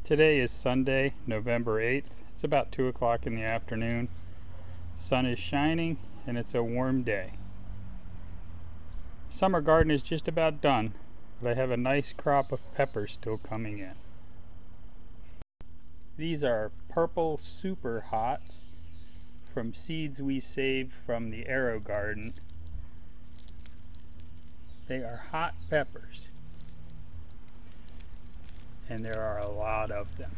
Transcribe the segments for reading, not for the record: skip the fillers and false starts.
Today is Sunday, November 8th. It's about 2 o'clock in the afternoon. Sun is shining and it's a warm day. Summer garden is just about done, but I have a nice crop of peppers still coming in. These are purple super hots from seeds we saved from the Arrow garden. They are hot peppers, and there are a lot of them.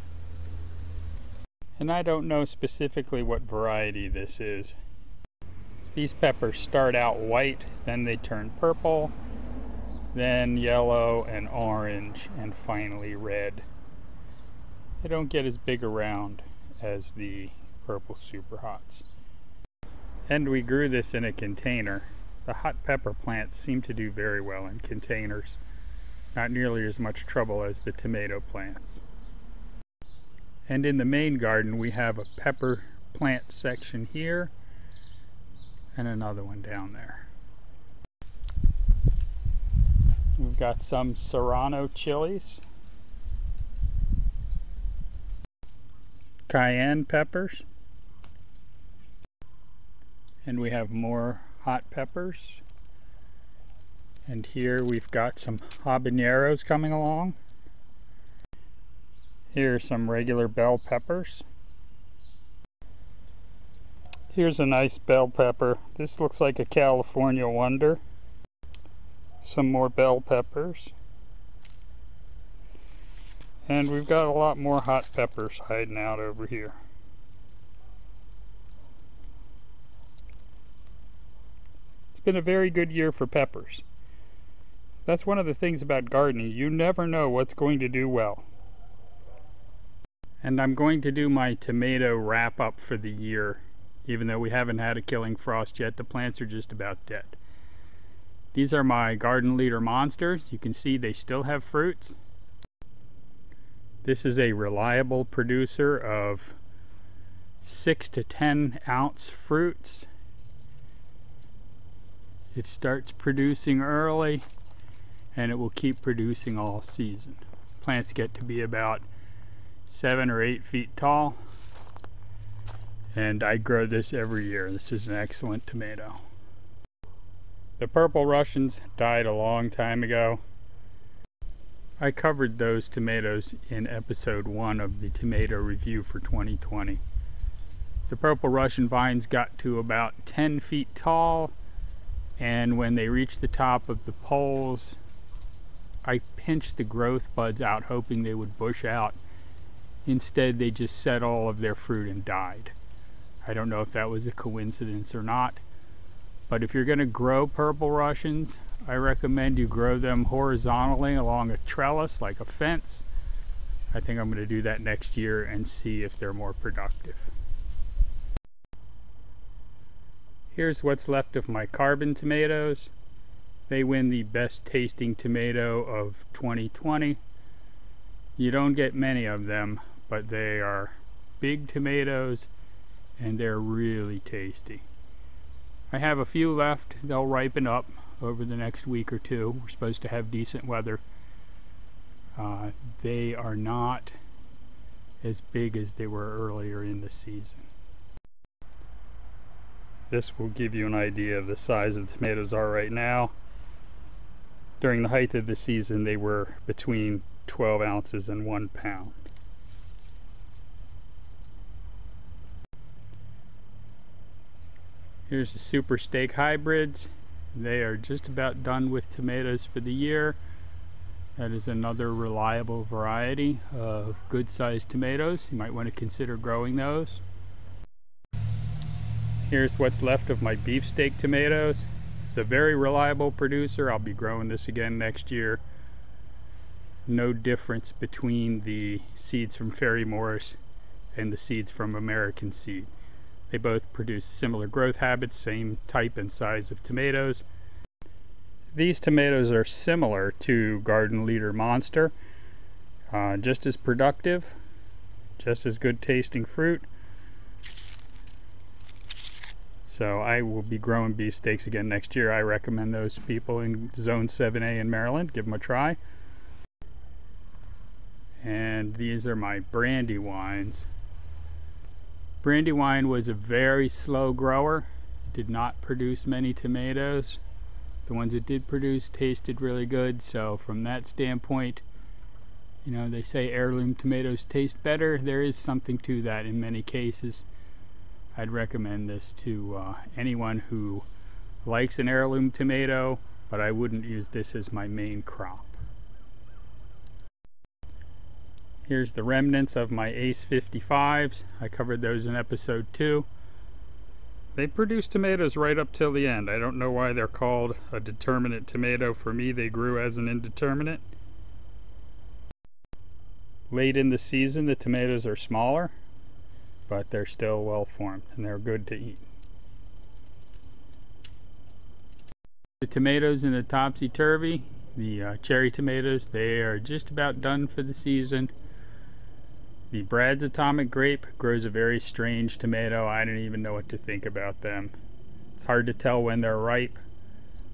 And I don't know specifically what variety this is. These peppers start out white, then they turn purple, then yellow and orange, and finally red. They don't get as big around as the purple super hots. And we grew this in a container. The hot pepper plants seem to do very well in containers. Not nearly as much trouble as the tomato plants. And in the main garden we have a pepper plant section here and another one down there. We've got some serrano chilies, cayenne peppers, and we have more hot peppers. And here we've got some habaneros coming along. Here are some regular bell peppers. Here's a nice bell pepper. This looks like a California wonder. Some more bell peppers. And we've got a lot more hot peppers hiding out over here. It's been a very good year for peppers. That's one of the things about gardening. You never know what's going to do well. And I'm going to do my tomato wrap up for the year. Even though we haven't had a killing frost yet, the plants are just about dead. These are my garden leader monsters. You can see they still have fruits. This is a reliable producer of 6 to 10 ounce fruits. It starts producing early and it will keep producing all season. Plants get to be about 7 or 8 feet tall, and I grow this every year. This is an excellent tomato. The purple Russians died a long time ago. I covered those tomatoes in episode 1 of the tomato review for 2020. The purple Russian vines got to about 10 feet tall, and when they reached the top of the poles, I pinched the growth buds out hoping they would bush out. Instead, they just set all of their fruit and died. I don't know if that was a coincidence or not, but if you're going to grow purple Russians, I recommend you grow them horizontally along a trellis like a fence. I think I'm going to do that next year and see if they're more productive. Here's what's left of my carbon tomatoes. They win the best tasting tomato of 2020. You don't get many of them, but they are big tomatoes and they're really tasty. I have a few left. They'll ripen up over the next week or two. We're supposed to have decent weather. They are not as big as they were earlier in the season. This will give you an idea of the size of the tomatoes are right now. During the height of the season, they were between 12 ounces and 1 pound. Here's the Super Steak hybrids. They are just about done with tomatoes for the year. That is another reliable variety of good-sized tomatoes. You might want to consider growing those. Here's what's left of my beefsteak tomatoes. It's a very reliable producer. I'll be growing this again next year. No difference between the seeds from Ferry Morris and the seeds from American Seed. They both produce similar growth habits, same type and size of tomatoes. These tomatoes are similar to Garden Leader Monster, just as productive, just as good tasting fruit. So I will be growing beefsteaks again next year. I recommend those to people in Zone 7A in Maryland. Give them a try. and these are my Brandywines. Brandywine was a very slow grower. It did not produce many tomatoes. The ones it did produce tasted really good, so from that standpoint, you know, they say heirloom tomatoes taste better. There is something to that in many cases. I'd recommend this to anyone who likes an heirloom tomato, but I wouldn't use this as my main crop. Here's the remnants of my Ace 55s. I covered those in episode 2. They produce tomatoes right up till the end. I don't know why they're called a determinate tomato. For me, they grew as an indeterminate. Late in the season, the tomatoes are smaller, but they're still well formed and they're good to eat. The tomatoes in the topsy-turvy, the cherry tomatoes, they are just about done for the season. The Brad's Atomic Grape grows a very strange tomato. I don't even know what to think about them. It's hard to tell when they're ripe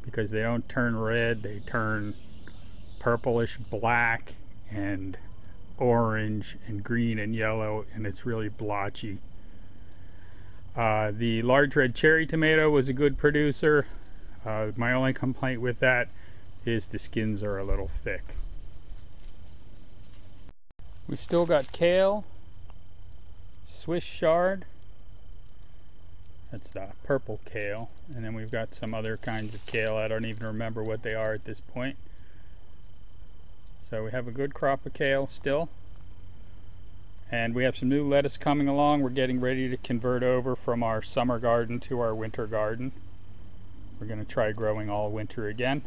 because they don't turn red. They turn purplish black and orange and green and yellow, and it's really blotchy. The large red cherry tomato was a good producer. My only complaint with that is the skins are a little thick. We've still got kale, Swiss chard, that's the purple kale, and then we've got some other kinds of kale. I don't even remember what they are at this point. So we have a good crop of kale still. And we have some new lettuce coming along. We're getting ready to convert over from our summer garden to our winter garden. We're going to try growing all winter again.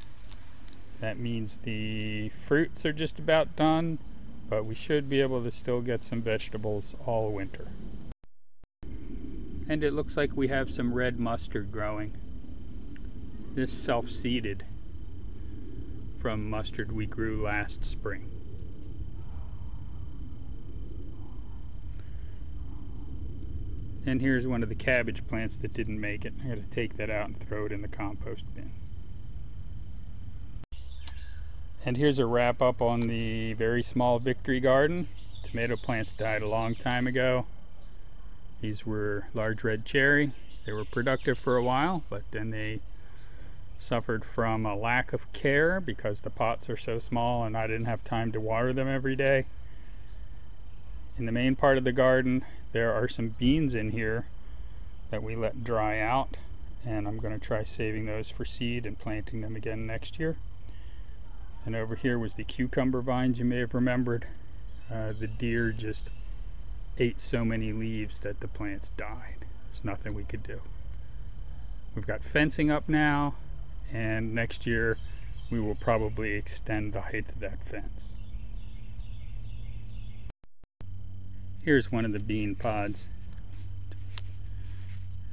That means the fruits are just about done, but we should be able to still get some vegetables all winter. And it looks like we have some red mustard growing. This self-seeded from mustard we grew last spring. And here's one of the cabbage plants that didn't make it. I gotta take that out and throw it in the compost bin. And here's a wrap up on the very small victory garden. Tomato plants died a long time ago. These were large red cherry. They were productive for a while, but then they suffered from a lack of care because the pots are so small and I didn't have time to water them every day. In the main part of the garden, there are some beans in here that we let dry out, and I'm going to try saving those for seed and planting them again next year. And over here was the cucumber vines you may have remembered. The deer just ate so many leaves that the plants died. There's nothing we could do. We've got fencing up now, and next year we will probably extend the height of that fence. Here's one of the bean pods.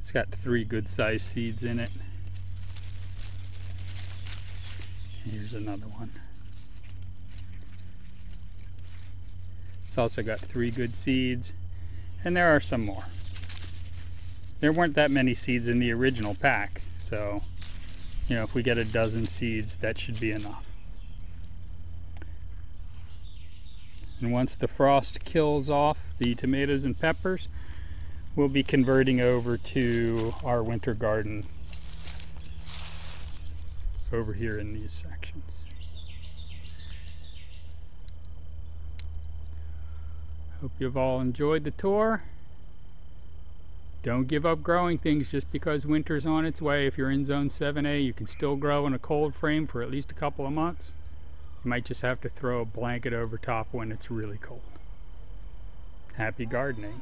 It's got 3 good sized seeds in it. Here's another one. It's also got 3 good seeds, and there are some more. There weren't that many seeds in the original pack, so you know, if we get a dozen seeds, that should be enough. And once the frost kills off the tomatoes and peppers, we'll be converting over to our winter garden over here in these sections. Hope you've all enjoyed the tour. Don't give up growing things just because winter's on its way. If you're in zone 7A, you can still grow in a cold frame for at least a couple of months. You might just have to throw a blanket over top when it's really cold. Happy gardening.